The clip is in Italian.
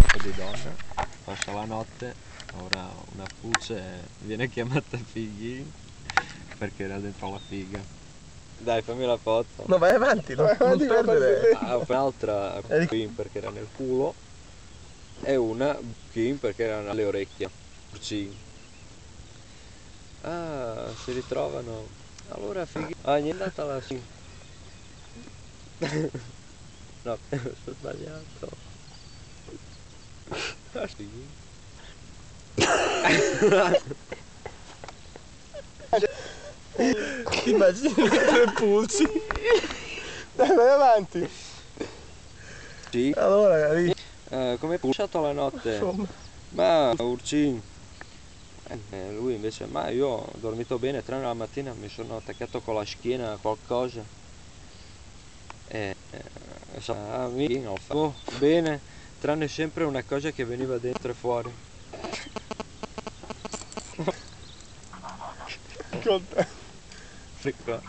corpo di donna, passa la notte, ora una puce viene chiamata Fighin perché era dentro la figa. Dai, fammi la foto. No, vai avanti, non perdere. Un'altra Fighin perché era nel culo e una Fighin perché erano alle orecchie. Ah, si ritrovano. Allora Fighin. Ah, gli è andata la sì. No, sono sbagliato. Ah, sì. Ti immagini le tre pulci? Dai, vai avanti. Sì. Allora, Come è passato la notte? insomma. Ma Urcin. Lui invece, ma io ho dormito bene, tranne la mattina mi sono attaccato con la schiena a qualcosa. Ho fatto bene, tranne sempre una cosa che veniva dentro e fuori. Con te. Ecco.